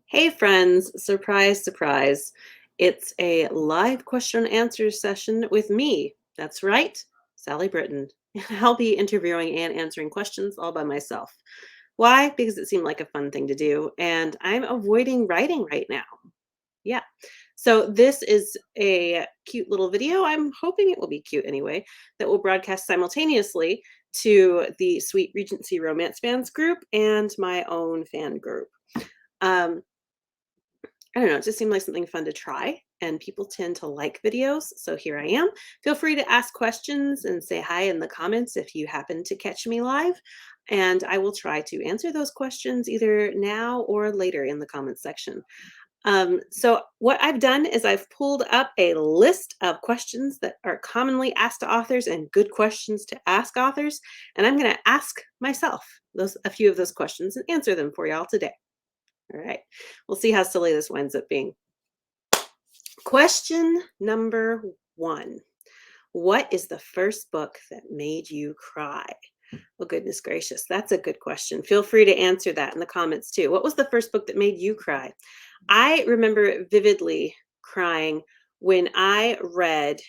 Hey friends, surprise, surprise. It's a live question and answer session with me. That's right, Sally Britton. I'll be interviewing and answering questions all by myself. Why? Because it seemed like a fun thing to do, and I'm avoiding writing right now. Yeah. So this is a cute little video. I'm hoping it will be cute anyway, that will broadcast simultaneously to the Sweet Regency Romance fans group and my own fan group. Um, I don't know, it just seemed like something fun to try, and people tend to like videos, so here I am. Feel free to ask questions and say hi in the comments if you happen to catch me live, and I will try to answer those questions either now or later in the comments section. So what I've done is I've pulled up a list of questions that are commonly asked to authors and good questions to ask authors, and I'm going to ask myself a few of those questions and answer them for y'all today. All right. We'll see how silly this winds up being. Question number one. What is the first book that made you cry? Well, goodness gracious, that's a good question. Feel free to answer that in the comments too. What was the first book that made you cry? I remember vividly crying when I read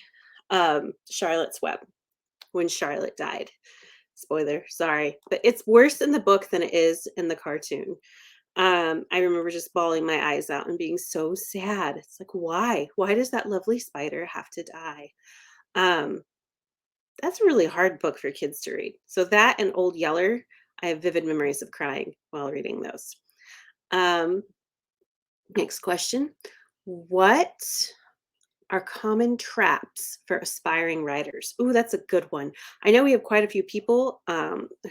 Charlotte's Web, when Charlotte died. Spoiler, sorry. But it's worse in the book than it is in the cartoon. I remember just bawling my eyes out and being so sad. It's like, why? Why does that lovely spider have to die? Um, that's a really hard book for kids to read. So that and Old Yeller, I have vivid memories of crying while reading those. Um, Next question. What are common traps for aspiring writers? Ooh, that's a good one. I know we have quite a few people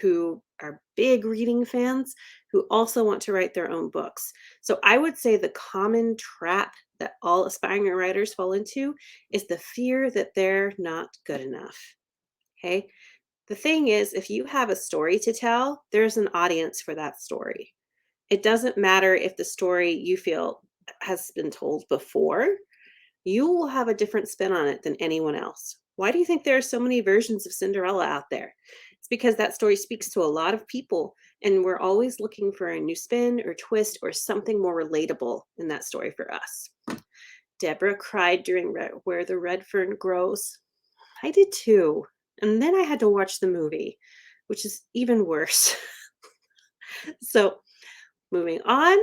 who are big reading fans who also want to write their own books. So I would say the common trap that all aspiring writers fall into is the fear that they're not good enough. Okay. The thing is, if you have a story to tell, there's an audience for that story. It doesn't matter if the story you feel has been told before, you will have a different spin on it than anyone else. Why do you think there are so many versions of Cinderella out there? It's because that story speaks to a lot of people, and we're always looking for a new spin or twist or something more relatable in that story for us. Deborah cried during Where the Red Fern Grows. I did too. And then I had to watch the movie, which is even worse. So, moving on.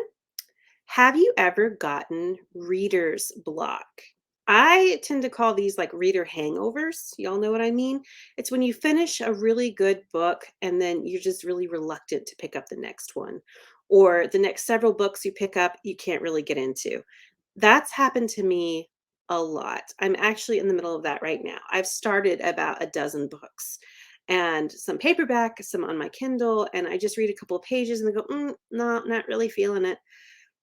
Have you ever gotten reader's block? I tend to call these like reader hangovers. Y'all know what I mean? It's when you finish a really good book and then you're just really reluctant to pick up the next one, or the next several books you pick up, you can't really get into. That's happened to me a lot. I'm actually in the middle of that right now. I've started about a dozen books and some paperback, some on my Kindle, and I just read a couple of pages and I go, no, not really feeling it,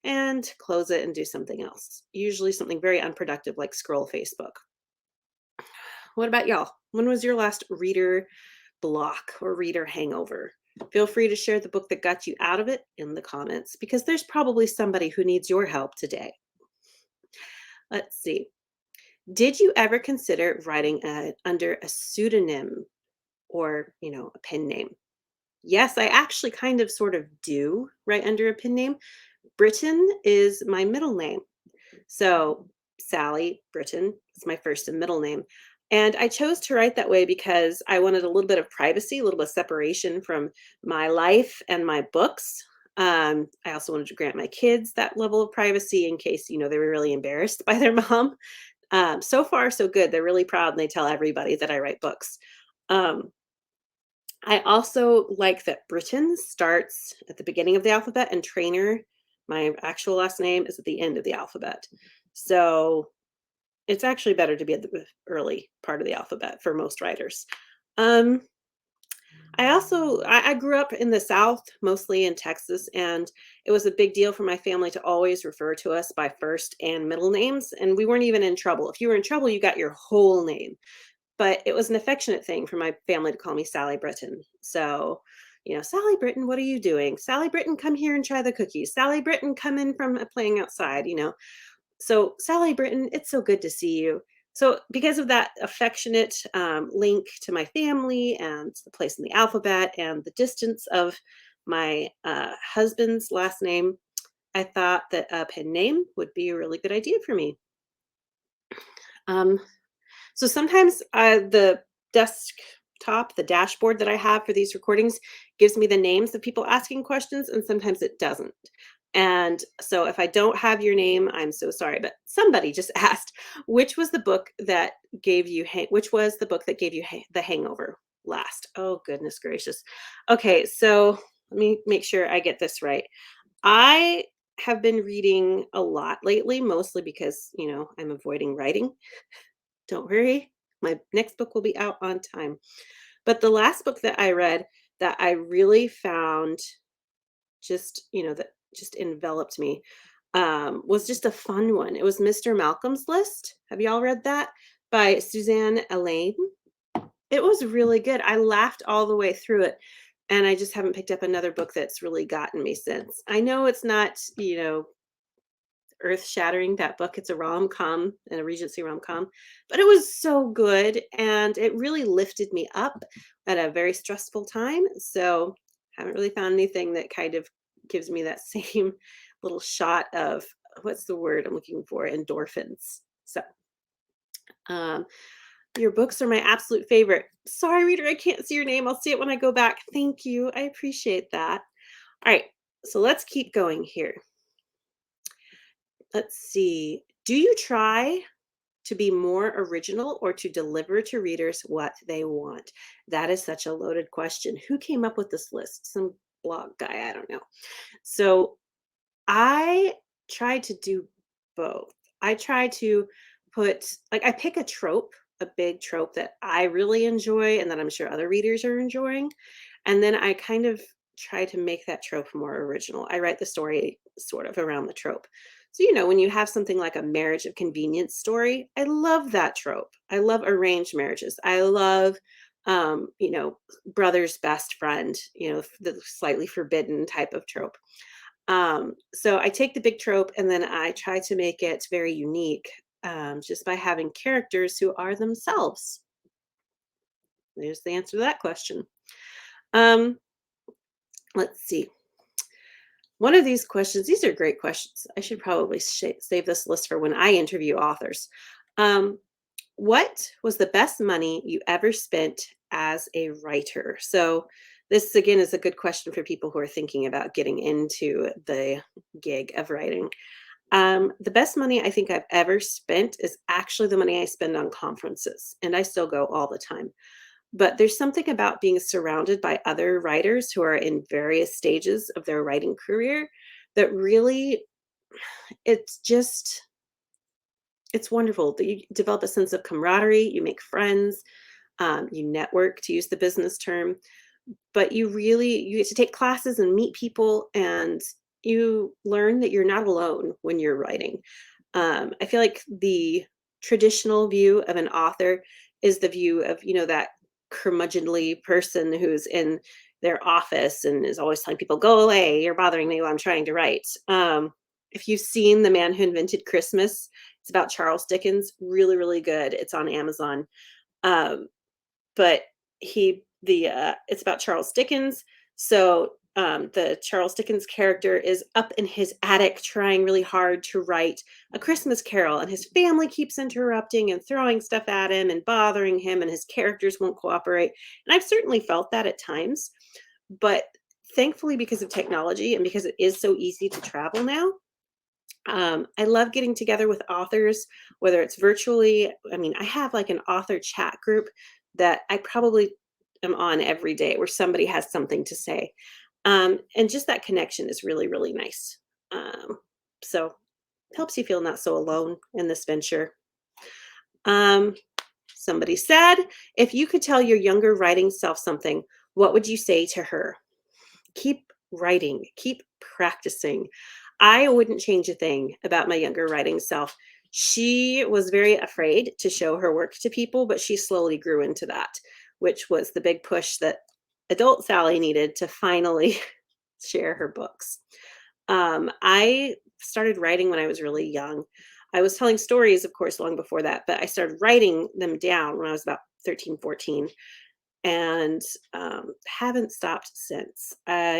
and close it and do something else. Usually something very unproductive like scroll Facebook. What about y'all? When was your last reader block or reader hangover? Feel free to share the book that got you out of it in the comments because there's probably somebody who needs your help today. Let's see. Did you ever consider writing under a pseudonym or, a pen name? Yes, I actually kind of sort of do write under a pen name. Britton is my middle name. So Sally Britton is my first and middle name. And I chose to write that way because I wanted a little bit of privacy, a little bit of separation from my life and my books. I also wanted to grant my kids that level of privacy in case, they were really embarrassed by their mom. So far, so good. They're really proud and they tell everybody that I write books. Um, I also like that Britton starts at the beginning of the alphabet and Trainer, my actual last name, is at the end of the alphabet. So it's actually better to be at the early part of the alphabet for most writers. Um, I grew up in the South, mostly in Texas, and it was a big deal for my family to always refer to us by first and middle names, and we weren't even in trouble. If you were in trouble, you got your whole name. But it was an affectionate thing for my family to call me Sally Britton. So, Sally Britton, what are you doing? Sally Britton, come here and try the cookies. Sally Britton, come in from playing outside. So, Sally Britton, it's so good to see you. So, because of that affectionate link to my family and the place in the alphabet and the distance of my husband's last name, I thought that a pen name would be a really good idea for me. Um, so sometimes the desktop, the dashboard that I have for these recordings gives me the names of people asking questions, and sometimes it doesn't. And so if I don't have your name, I'm so sorry. But somebody just asked, which was the book that gave you, which was the book that gave you the hangover last? Oh, goodness gracious. Okay, so let me make sure I get this right. I have been reading a lot lately, mostly because, I'm avoiding writing. Don't worry, my next book will be out on time. But the last book that I read that I really found that just enveloped me was just a fun one. It was Mr. Malcolm's List. Have y'all read that by Suzanne Elaine? It was really good. I laughed all the way through it. And I just haven't picked up another book that's really gotten me since. I know it's not, earth shattering, that book. It's a rom-com and a Regency rom-com, but it was so good and it really lifted me up at a very stressful time. So haven't really found anything that kind of gives me that same little shot of, what's the word I'm looking for? Endorphins. So um your books are my absolute favorite. Sorry, reader, I can't see your name. I'll see it when I go back. Thank you. I appreciate that. All right, so let's keep going here. Let's see. Do you try to be more original or to deliver to readers what they want? That is such a loaded question. Who came up with this list? Some blog guy, I don't know. So I try to do both. I try to I pick a trope, a big trope that I really enjoy and that I'm sure other readers are enjoying. And then I kind of try to make that trope more original. I write the story sort of around the trope. So, when you have something like a marriage of convenience story, I love that trope. I love arranged marriages. I love, brother's best friend, the slightly forbidden type of trope. So I take the big trope and then I try to make it very unique, just by having characters who are themselves. There's the answer to that question. Um, let's see. One of these questions, these are great questions. I should probably save this list for when I interview authors. Um, what was the best money you ever spent as a writer? So this again is a good question for people who are thinking about getting into the gig of writing. The best money I think I've ever spent is actually the money I spend on conferences, and I still go all the time. But there's something about being surrounded by other writers who are in various stages of their writing career that really, it's just, it's wonderful that you develop a sense of camaraderie, you make friends, you network, to use the business term, but you get to take classes and meet people, and you learn that you're not alone when you're writing. I feel like the traditional view of an author is the view of, that curmudgeonly person who's in their office and is always telling people, go away, you're bothering me while I'm trying to write. If you've seen The Man Who Invented Christmas, it's about Charles Dickens, really, really good. It's on Amazon. Um, but it's about Charles Dickens. So the Charles Dickens character is up in his attic trying really hard to write a Christmas carol, and his family keeps interrupting and throwing stuff at him and bothering him, and his characters won't cooperate. And I've certainly felt that at times, but thankfully, because of technology and because it is so easy to travel now, I love getting together with authors, whether it's virtually. I mean, I have like an author chat group that I probably am on every day where somebody has something to say. And just that connection is really, really nice. So it helps you feel not so alone in this venture. Um, Somebody said, if you could tell your younger writing self something, what would you say to her? Keep writing, keep practicing. I wouldn't change a thing about my younger writing self. She was very afraid to show her work to people, but she slowly grew into that, which was the big push that adult Sally needed to finally share her books. I started writing when I was really young. I was telling stories, of course, long before that, but I started writing them down when I was about 13, 14. and haven't stopped since.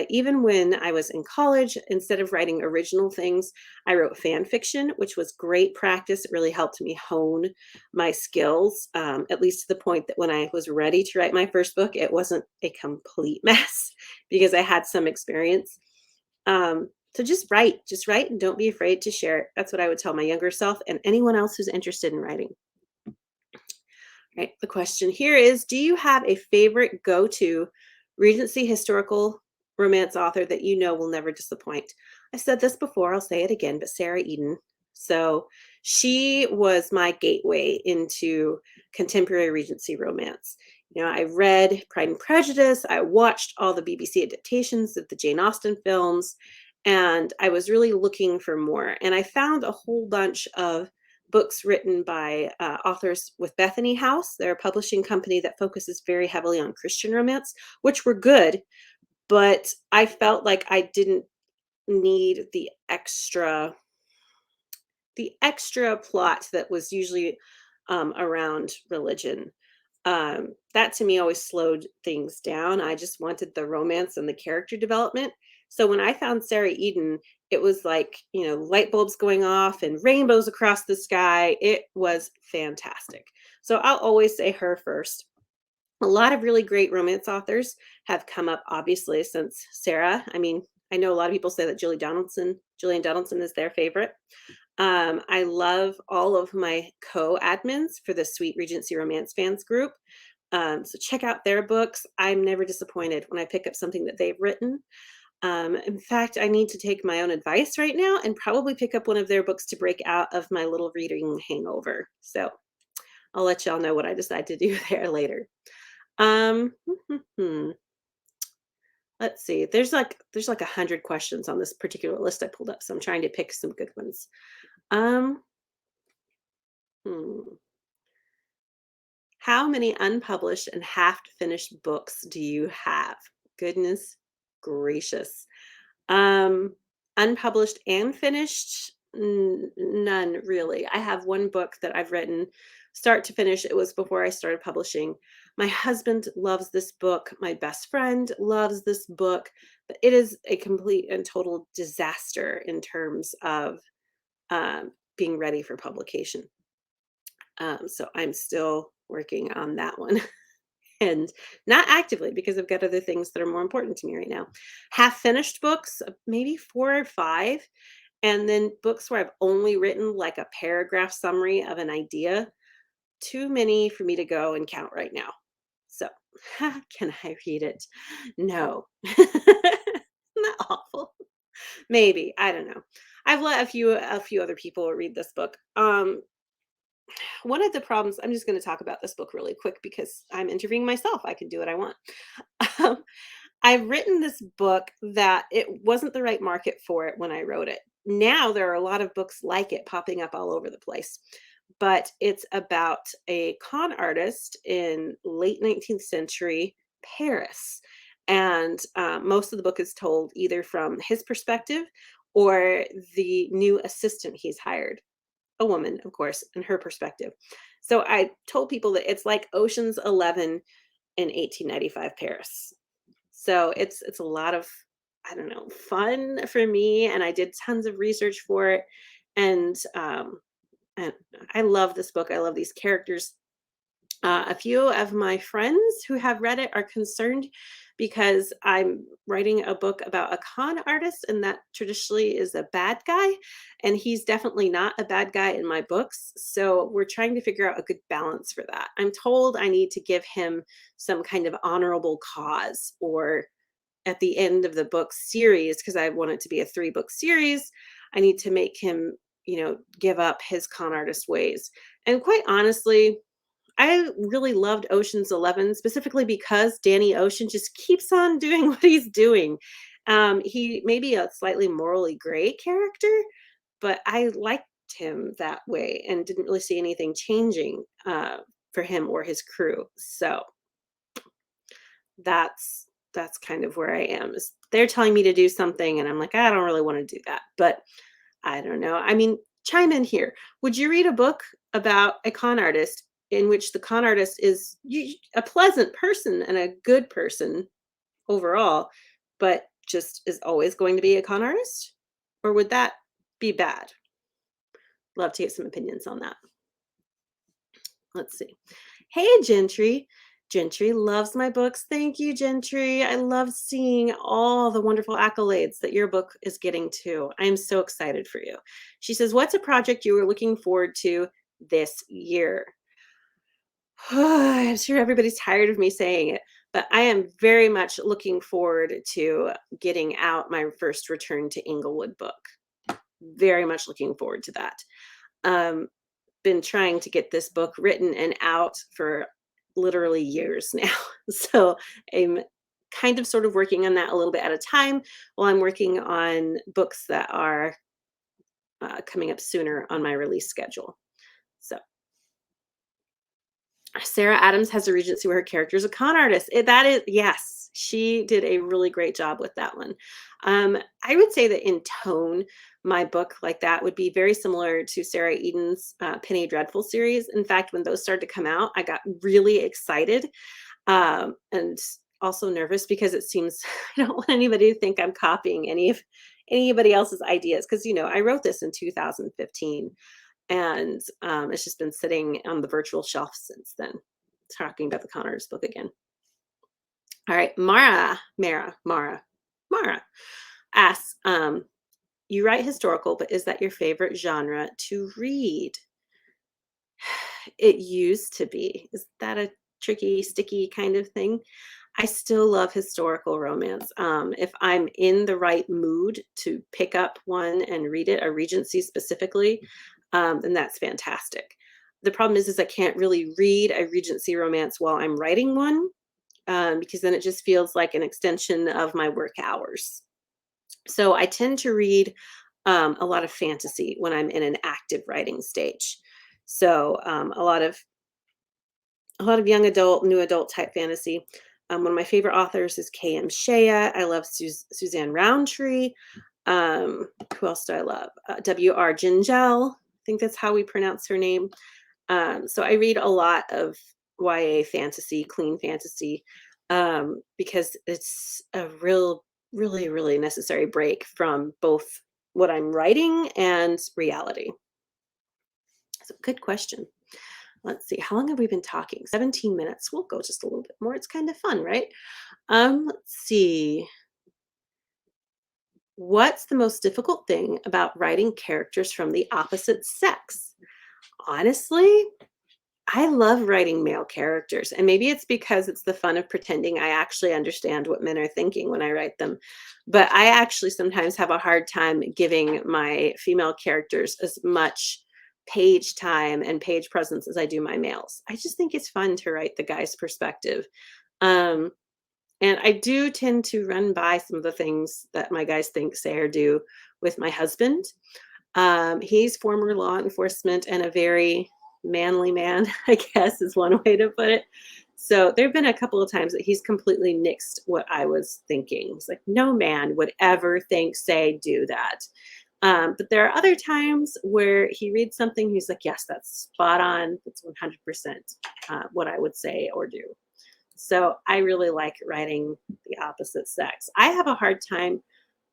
Even when I was in college, instead of writing original things, I wrote fan fiction, which was great practice. It really helped me hone my skills, at least to the point that when I was ready to write my first book, it wasn't a complete mess because I had some experience. So just write, and don't be afraid to share it. That's what I would tell my younger self and anyone else who's interested in writing. Right. The question here is, do you have a favorite go-to Regency historical romance author that you know will never disappoint? I said this before, I'll say it again, but Sarah Eden. So she was my gateway into contemporary Regency romance. I read Pride and Prejudice, I watched all the BBC adaptations of the Jane Austen films, and I was really looking for more. And I found a whole bunch of books written by authors with Bethany House. They're a publishing company that focuses very heavily on Christian romance, which were good, but I felt like I didn't need the extra plot that was usually around religion. That to me always slowed things down. I just wanted the romance and the character development. So when I found Sarah Eden, it was like, light bulbs going off and rainbows across the sky. It was fantastic. So I'll always say her first. A lot of really great romance authors have come up, obviously, since Sarah. I mean, I know a lot of people say that Julian Donaldson is their favorite. I love all of my co-admins for the Sweet Regency Romance fans group. So check out their books. I'm never disappointed when I pick up something that they've written. In fact, I need to take my own advice right now and probably pick up one of their books to break out of my little reading hangover. So I'll let y'all know what I decide to do there later. Um, let's see. There's like 100 questions on this particular list I pulled up, so I'm trying to pick some good ones. Um, hmm. How many unpublished and half finished books do you have? Goodness gracious. Um, Unpublished and finished, none really. I have one book that I've written start to finish. It was before I started publishing. My husband loves this book. My best friend loves this book, but it is a complete and total disaster in terms of being ready for publication. So I'm still working on that one. And not actively because I've got other things that are more important to me right now. Half finished books, maybe 4 or 5, and then books where I've only written like a paragraph summary of an idea, too many for me to go and count right now. So, can I read it? No. Not awful. Maybe, I don't know. I've let a few other people read this book. One of the problems, I'm just going to talk about this book really quick because I'm interviewing myself. I can do what I want. Um, I've written this book that it wasn't the right market for it when I wrote it. Now there are a lot of books like it popping up all over the place. But it's about a con artist in late 19th century Paris. And most of the book is told either from his perspective or the new assistant he's hired, a woman, of course, in her perspective. So I told people that it's like Ocean's 11 in 1895 Paris. So it's a lot of, I don't know, fun for me, and I did tons of research for it, and I love this book. I love these characters. A few of my friends who have read it are concerned because I'm writing a book about a con artist, and that traditionally is a bad guy. And he's definitely not a bad guy in my books. So we're trying to figure out a good balance for that. I'm told I need to give him some kind of honorable cause, or at the end of the book series, because I want it to be a 3-book series, I need to make him, give up his con artist ways. And quite honestly, I really loved Ocean's 11 specifically because Danny Ocean just keeps on doing what he's doing. He may be a slightly morally gray character, but I liked him that way and didn't really see anything changing for him or his crew. So that's kind of where I am. Is they're telling me to do something, and I'm like, I don't really want to do that, but I don't know. I mean, chime in here. Would you read a book about a con artist in which the con artist is a pleasant person and a good person overall, but just is always going to be a con artist? Or would that be bad? Love to get some opinions on that. Let's see. Hey, Gentry. Gentry loves my books. Thank you, Gentry. I love seeing all the wonderful accolades that your book is getting too. I'm so excited for you. She says, what's a project you were looking forward to this year? I'm sure everybody's tired of me saying it, but I am very much looking forward to getting out my first Return to Inglewood book. Very much looking forward to that. Been trying to get this book written and out for literally years now. So I'm kind of sort of working on that a little bit at a time while I'm working on books that are coming up sooner on my release schedule. So Sarah Adams has a Regency where her character is a con artist. That is, yes, she did a really great job with that one. I would say that in tone, my book like that would be very similar to Sarah Eden's Penny Dreadful series. In fact, when those started to come out, I got really excited and also nervous because it seems I don't want anybody to think I'm copying anybody else's ideas because, you know, I wrote this in 2015. And it's just been sitting on the virtual shelf since then. Talking about the con artist book again. All right, Mara asks, you write historical, but is that your favorite genre to read? It used to be. Is that a tricky, sticky kind of thing? I still love historical romance. If I'm in the right mood to pick up one and read it, a Regency specifically, then that's fantastic. The problem is I can't really read a Regency romance while I'm writing one because then it just feels like an extension of my work hours. So I tend to read a lot of fantasy when I'm in an active writing stage. So a lot of young adult, new adult type fantasy. One of my favorite authors is K.M. Shea. I love Suzanne Roundtree. Who else do I love? W.R. Gingell. I think that's how we pronounce her name. So I read a lot of YA fantasy, clean fantasy, because it's a really necessary break from both what I'm writing and reality. So good question. Let's see, how long have we been talking? 17 minutes. We'll go just a little bit more. It's kind of fun, right? Let's see. What's the most difficult thing about writing characters from the opposite sex? Honestly, I love writing male characters, and maybe it's because it's the fun of pretending I actually understand what men are thinking when I write them. But I actually sometimes have a hard time giving my female characters as much page time and page presence as I do my males. I just think it's fun to write the guy's perspective. Um, and I do tend to run by some of the things that my guys think, say, or do with my husband. He's former law enforcement and a very manly man, I guess is one way to put it. So there have been a couple of times that he's completely nixed what I was thinking. He's like, no man would ever think, say, do that. But there are other times where he reads something, he's like, yes, that's spot on. That's 100% what I would say or do. So I really like writing the opposite sex. I have a hard time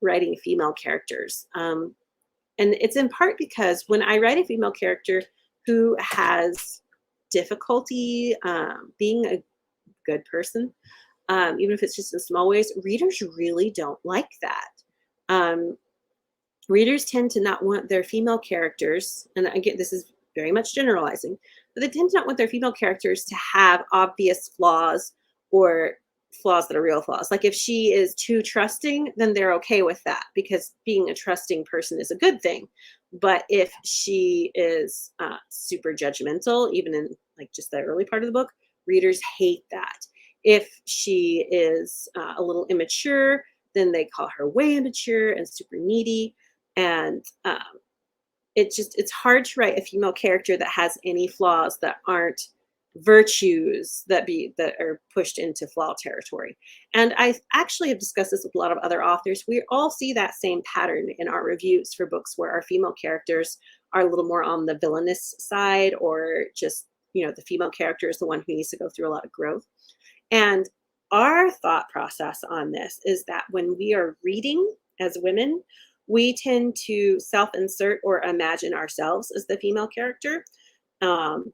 writing female characters. And it's in part because when I write a female character who has difficulty being a good person, even if it's just in small ways, readers really don't like that. Readers tend to not want their female characters, and again, this is very much generalizing, but they tend to not want their female characters to have obvious flaws or flaws that are real flaws. Like if she is too trusting, then they're okay with that because being a trusting person is a good thing. But if she is super judgmental, even in like just the early part of the book, readers hate that. If she is a little immature, then they call her way immature and super needy. And it's hard to write a female character that has any flaws that aren't virtues that are pushed into flaw territory. And I actually have discussed this with a lot of other authors. We all see that same pattern in our reviews for books where our female characters are a little more on the villainous side or just the female character is the one who needs to go through a lot of growth. And our thought process on this is that when we are reading as women, we tend to self insert or imagine ourselves as the female character. Um,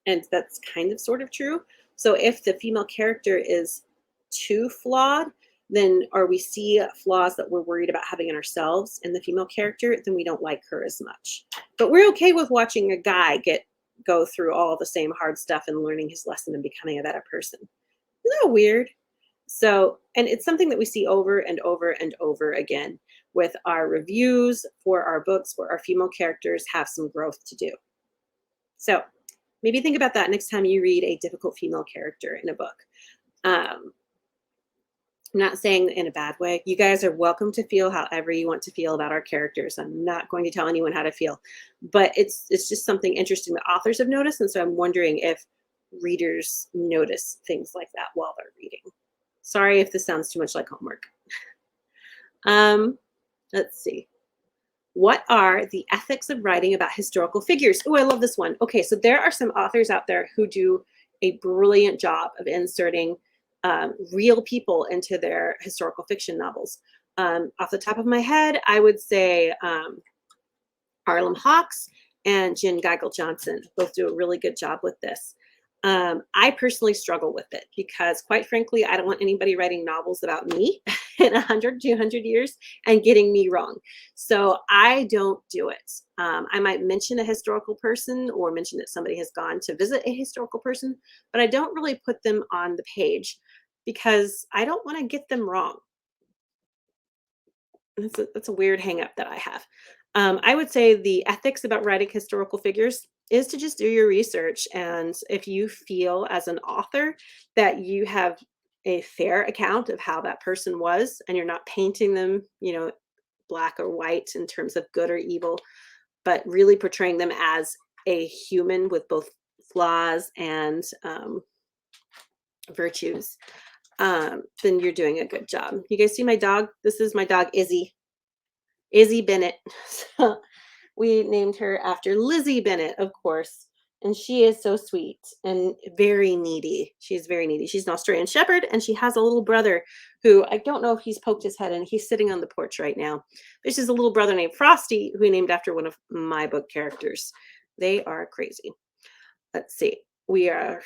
and that's kind of sort of true. So if the female character is too flawed, then or we see flaws that we're worried about having in ourselves in the female character, then we don't like her as much. But we're okay with watching a guy go through all the same hard stuff and learning his lesson and becoming a better person. Isn't that weird? So, and it's something that we see over and over and over again with our reviews for our books where our female characters have some growth to do. So maybe think about that next time you read a difficult female character in a book. I'm not saying in a bad way. You guys are welcome to feel however you want to feel about our characters. I'm not going to tell anyone how to feel, but it's just something interesting that authors have noticed. And so I'm wondering if readers notice things like that while they're reading. Sorry if this sounds too much like homework. Let's see. What are the ethics of writing about historical figures? Oh, I love this one. Okay, so there are some authors out there who do a brilliant job of inserting real people into their historical fiction novels. Off the top of my head, I would say Harlem Hawks and Jen Geigel Johnson both do a really good job with this. I personally struggle with it because, quite frankly, I don't want anybody writing novels about me in 100, 200 years and getting me wrong. So I don't do it. I might mention a historical person or mention that somebody has gone to visit a historical person, but I don't really put them on the page because I don't want to get them wrong. That's a weird hang up that I have. I would say the ethics about writing historical figures is to just do your research. And if you feel as an author that you have a fair account of how that person was, and you're not painting them, black or white in terms of good or evil, but really portraying them as a human with both flaws and virtues, then you're doing a good job. You guys see my dog? This is my dog, Izzy Bennett. So we named her after Lizzie Bennett, of course. And she is so sweet and very needy. She's very needy. She's an Australian Shepherd, and she has a little brother who I don't know if he's poked his head in. He's sitting on the porch right now. But she's a little brother named Frosty, who we named after one of my book characters. They are crazy. Let's see. Do I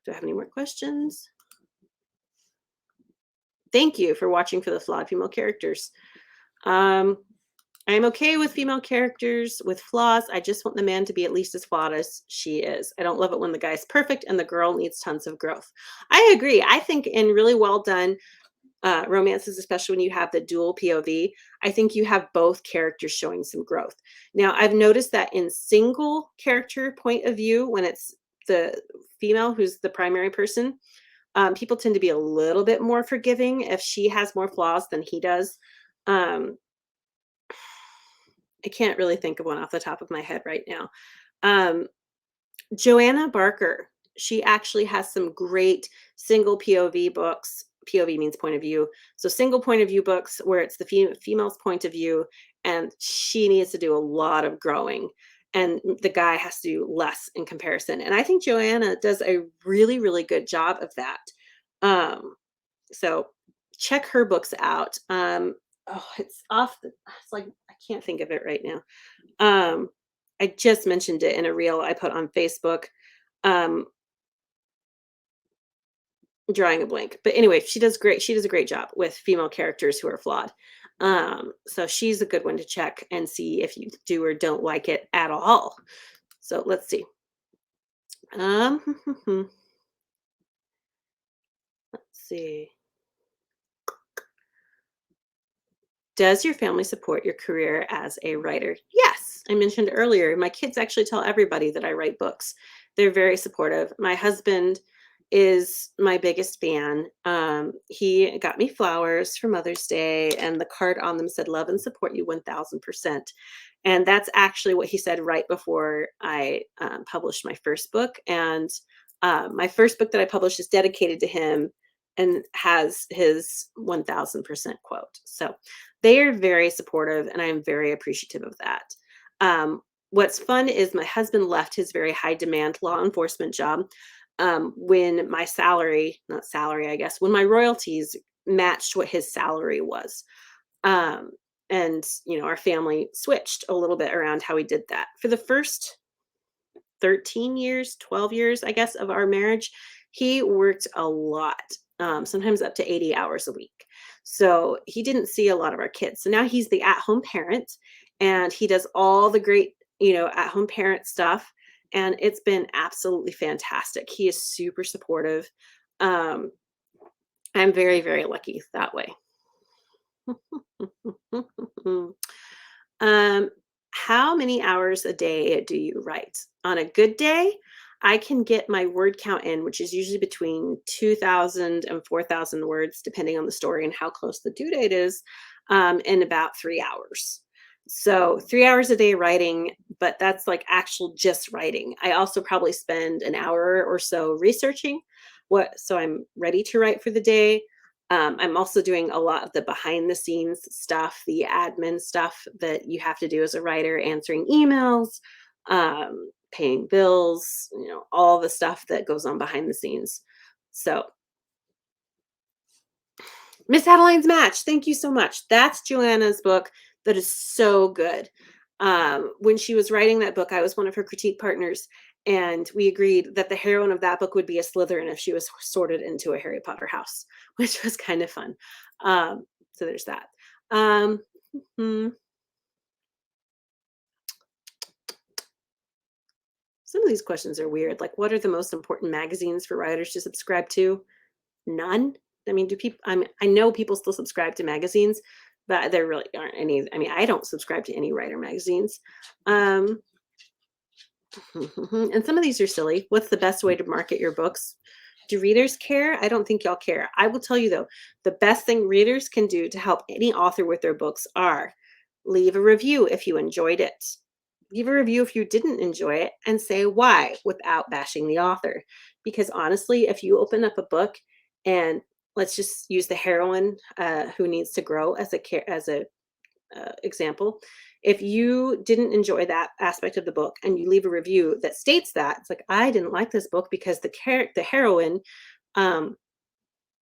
have any more questions? Thank you for watching for the flawed female characters. I'm okay with female characters with flaws. I just want the man to be at least as flawed as she is. I don't love it when the guy's perfect and the girl needs tons of growth. I agree. I think in really well done romances, especially when you have the dual POV, I think you have both characters showing some growth. Now, I've noticed that in single character point of view, when it's the female who's the primary person, people tend to be a little bit more forgiving if she has more flaws than he does. I can't really think of one off the top of my head right now. Joanna Barker, she actually has some great single POV books. POV means point of view. So single point of view books where it's the female's point of view, and she needs to do a lot of growing. And the guy has to do less in comparison. And I think Joanna does a really, really good job of that. So check her books out. It's like, I can't think of it right now. I just mentioned it in a reel I put on Facebook. Drawing a blank. But anyway, she does great. She does a great job with female characters who are flawed. So she's a good one to check and see if you do or don't like it at all. So let's see. Let's see. Does your family support your career as a writer? Yes. I mentioned earlier, my kids actually tell everybody that I write books. They're very supportive. My husband is my biggest fan. He got me flowers for Mother's Day, and the card on them said, "Love and support you 1000%." And that's actually what he said right before I published my first book. And my first book that I published is dedicated to him and has his 1000% quote. So they are very supportive, and I'm very appreciative of that. What's fun is my husband left his very high demand law enforcement job when my salary, not salary, I guess, when my royalties matched what his salary was. Um, and, our family switched a little bit around how we did that. For the first 13 years, 12 years, I guess, of our marriage, he worked a lot, sometimes up to 80 hours a week. So he didn't see a lot of our kids. So now he's the at home parent and he does all the great, at home parent stuff. And it's been absolutely fantastic. He is super supportive. Um, I'm very, very lucky that way. Um, how many hours a day do you write? On a good day, I can get my word count in, which is usually between 2,000 and 4,000 words, depending on the story and how close the due date is, in about 3 hours. So 3 hours a day writing, but that's like actual just writing. I also probably spend an hour or so researching so I'm ready to write for the day. I'm also doing a lot of the behind the scenes stuff, the admin stuff that you have to do as a writer, answering emails, paying bills, all the stuff that goes on behind the scenes. So, Miss Adeline's Match, thank you so much. That's Joanna's book that is so good. When she was writing that book, I was one of her critique partners, and we agreed that the heroine of that book would be a Slytherin if she was sorted into a Harry Potter house, which was kind of fun. So there's that. Um, hmm, some of these questions are weird. Like, what are the most important magazines for writers to subscribe to? None. I mean, do people? I know people still subscribe to magazines, but there really aren't any. I mean, I don't subscribe to any writer magazines. Um, and some of these are silly. What's the best way to market your books? Do readers care? I don't think y'all care. I will tell you though, the best thing readers can do to help any author with their books are leave a review if you enjoyed it. Leave a review if you didn't enjoy it and say why without bashing the author. Because honestly, if you open up a book and let's just use the heroine who needs to grow as a example. If you didn't enjoy that aspect of the book and you leave a review that states that, it's like, I didn't like this book because the heroine um,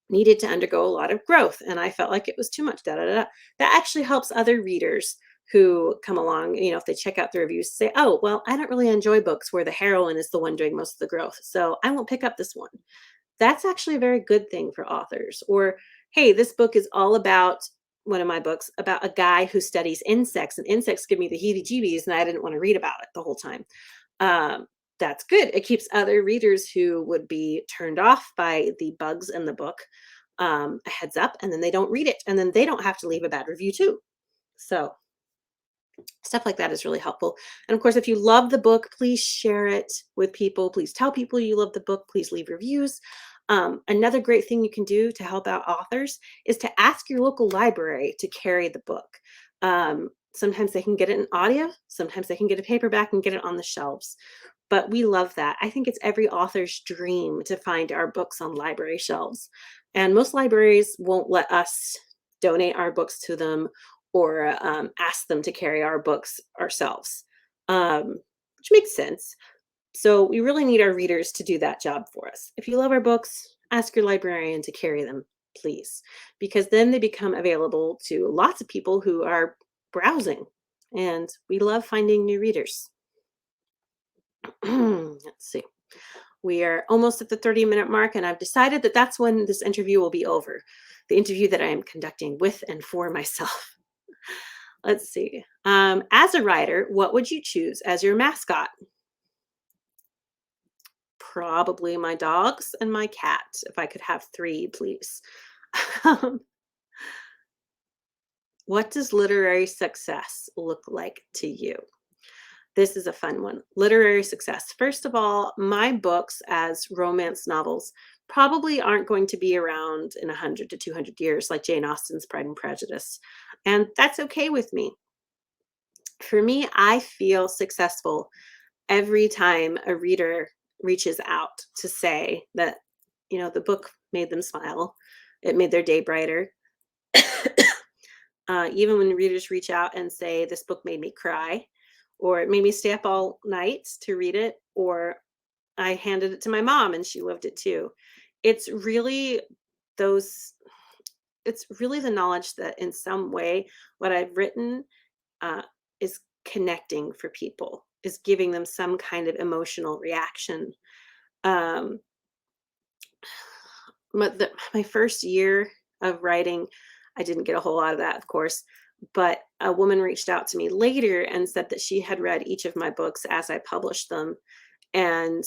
needed to undergo a lot of growth and I felt like it was too much. Da, da, da, da. That actually helps other readers who come along, if they check out the reviews, say, oh, well, I don't really enjoy books where the heroine is the one doing most of the growth. So I won't pick up this one. That's actually a very good thing for authors. Or, hey, this book is all about one of my books about a guy who studies insects, and insects give me the heebie jeebies, and I didn't want to read about it the whole time. Um, that's good. It keeps other readers who would be turned off by the bugs in the book a heads up, and then they don't read it, and then they don't have to leave a bad review too. So, stuff like that is really helpful. And of course, if you love the book, please share it with people. Please tell people you love the book. Please leave reviews. Another great thing you can do to help out authors is to ask your local library to carry the book. Sometimes they can get it in audio, sometimes they can get a paperback and get it on the shelves. But we love that. I think it's every author's dream to find our books on library shelves. And most libraries won't let us donate our books to them or ask them to carry our books ourselves, which makes sense. So we really need our readers to do that job for us. If you love our books, ask your librarian to carry them, please, because then they become available to lots of people who are browsing. And we love finding new readers. Let's see. We are almost at the 30-minute mark, and I've decided that that's when this interview will be over. The interview that I am conducting with and for myself. Let's see. As a writer, what would you choose as your mascot? Probably my dogs and my cat. If I could have three, please. Um, what does literary success look like to you? This is a fun one. Literary success. First of all, my books as romance novels probably aren't going to be around in 100 to 200 years like Jane Austen's Pride and Prejudice. And that's okay with me. For me, I feel successful every time a reader reaches out to say that, the book made them smile, it made their day brighter. Even when readers reach out and say, this book made me cry, or it made me stay up all night to read it, or I handed it to my mom and she loved it too. It's really those it's really the knowledge that in some way what I've written uh, is connecting for people, is giving them some kind of emotional reaction. Um, my first year of writing, I didn't get a whole lot of that, of course, but a woman reached out to me later and said that she had read each of my books as I published them. And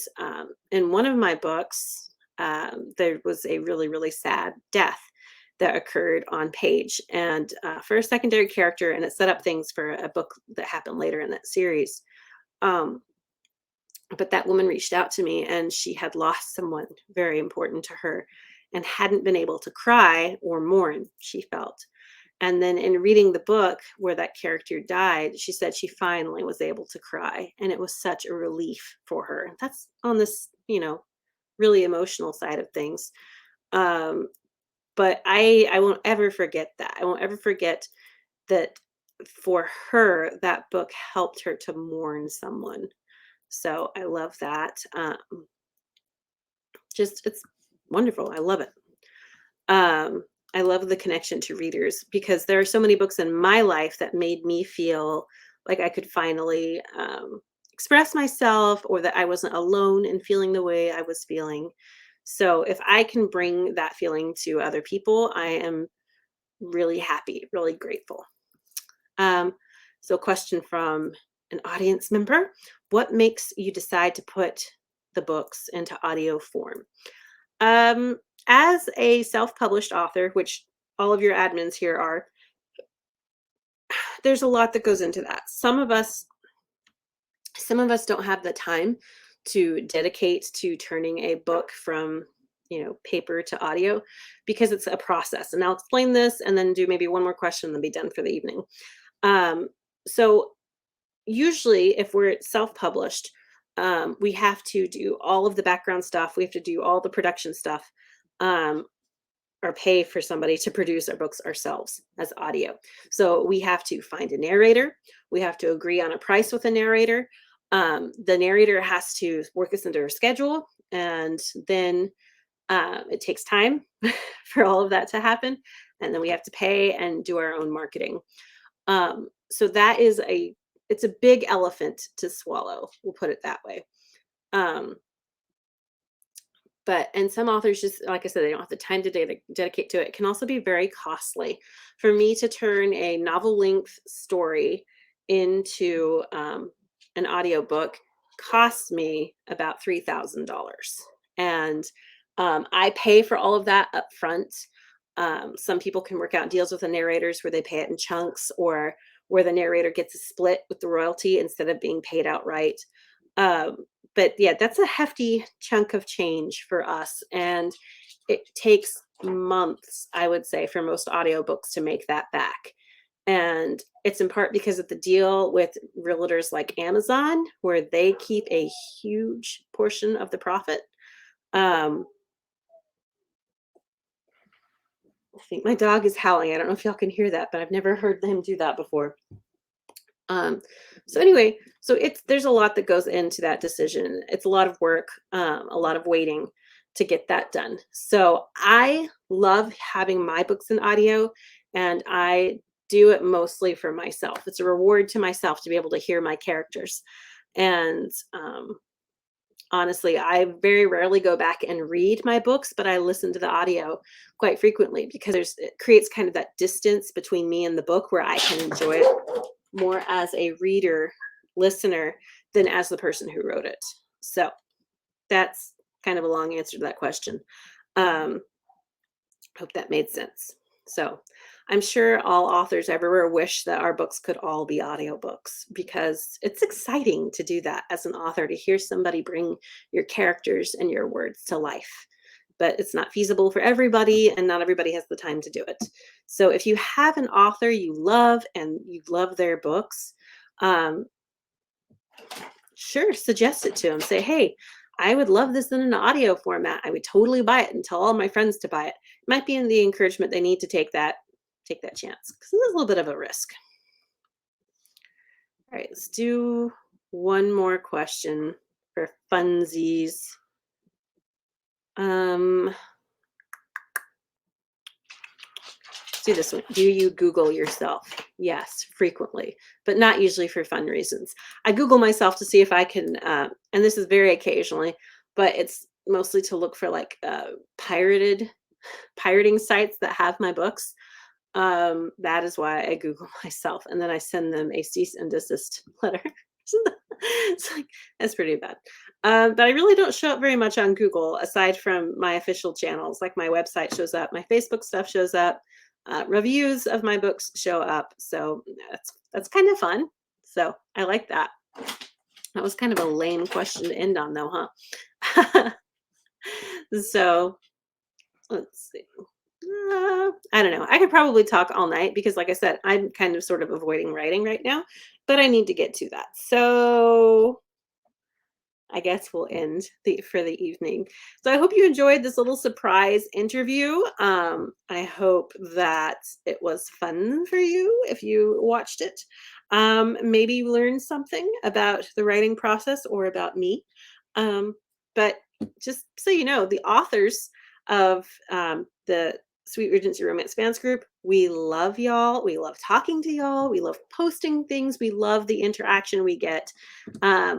in one of my books, there was a really, really sad death that occurred on page, and for a secondary character, and it set up things for a book that happened later in that series. Um, but that woman reached out to me, and she had lost someone very important to her and hadn't been able to cry or mourn, she felt. And then in reading the book where that character died, she said she finally was able to cry. And it was such a relief for her. That's on this, really emotional side of things. Um, but I won't ever forget that. I won't ever forget that for her, that book helped her to mourn someone. So I love that. Just it's wonderful. I love it. I love the connection to readers because there are so many books in my life that made me feel like I could finally express myself, or that I wasn't alone in feeling the way I was feeling. So if I can bring that feeling to other people, I am really happy, really grateful. Um, so, a question from an audience member: what makes you decide to put the books into audio form? Um, as a self-published author, which all of your admins here are, there's a lot that goes into that. Some of us don't have the time to dedicate to turning a book from, paper to audio, because it's a process. And I'll explain this and then do maybe one more question and then be done for the evening. Um, so usually if we're self-published, we have to do all of the background stuff. We have to do all the production stuff. Um, or pay for somebody to produce our books ourselves as audio. So we have to find a narrator. We have to agree on a price with a narrator. The narrator has to work us into our schedule, and then it takes time for all of that to happen. And then we have to pay and do our own marketing. So that is it's a big elephant to swallow. We'll put it that way. Um, and some authors, just like I said, they don't have the time to dedicate to it. It can also be very costly. For me to turn a novel length story into an audiobook costs me about $3,000. And I pay for all of that up front. Some people can work out deals with the narrators where they pay it in chunks, or where the narrator gets a split with the royalty instead of being paid outright. But yeah, that's a hefty chunk of change for us. And it takes months, I would say, for most audiobooks to make that back. And it's in part because of the deal with realtors like Amazon, where they keep a huge portion of the profit. Um, I think my dog is howling. I don't know if y'all can hear that, but I've never heard him do that before. So anyway, there's a lot that goes into that decision. It's a lot of work, a lot of waiting to get that done. So I love having my books in audio, and I do it mostly for myself. It's a reward to myself to be able to hear my characters. And honestly, I very rarely go back and read my books, but I listen to the audio quite frequently, because it creates kind of that distance between me and the book, where I can enjoy it more as a reader, listener, than as the person who wrote it. So that's kind of a long answer to that question. Hope that made sense. So I'm sure all authors everywhere wish that our books could all be audiobooks, because it's exciting to do that as an author, to hear somebody bring your characters and your words to life. But it's not feasible for everybody, and not everybody has the time to do it. So if you have an author you love and you love their books, sure, suggest it to them. Say, hey, I would love this in an audio format. I would totally buy it, and tell all my friends to buy it. It might be in the encouragement they need to take that chance, because it's a little bit of a risk. All right, let's do one more question for funsies. Let's do this one. Do you Google yourself? Yes, frequently, but not usually for fun reasons. I Google myself to see if I can, and this is very occasionally, but it's mostly to look for like pirating sites that have my books. That is why I Google myself, and then I send them a cease and desist letter. It's like that's pretty bad. But I really don't show up very much on Google aside from my official channels. Like my website shows up, my Facebook stuff shows up, reviews of my books show up. So that's kind of fun. So I like that. That was kind of a lame question to end on, though, huh? So let's see. I don't know. I could probably talk all night because, like I said, I'm kind of sort of avoiding writing right now, but I need to get to that. So I guess we'll end for the evening. So I hope you enjoyed this little surprise interview. I hope that it was fun for you if you watched it. Maybe you learned something about the writing process or about me. But just so you know, the authors of the Sweet Regency Romance fans group, we love y'all. We love talking to y'all. We love posting things. We love the interaction we get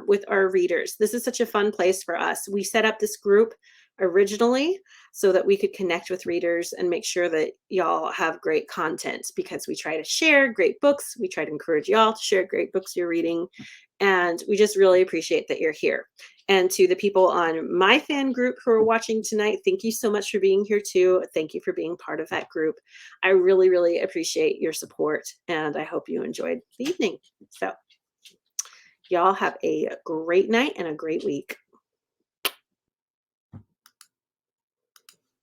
with our readers. This is such a fun place for us. We set up this group originally so that we could connect with readers and make sure that y'all have great content because we try to share great books. We try to encourage y'all to share great books you're reading. And we just really appreciate that you're here. And to the people on my fan group who are watching tonight, thank you so much for being here too. Thank you for being part of that group. I really, really appreciate your support and I hope you enjoyed the evening. So y'all have a great night and a great week.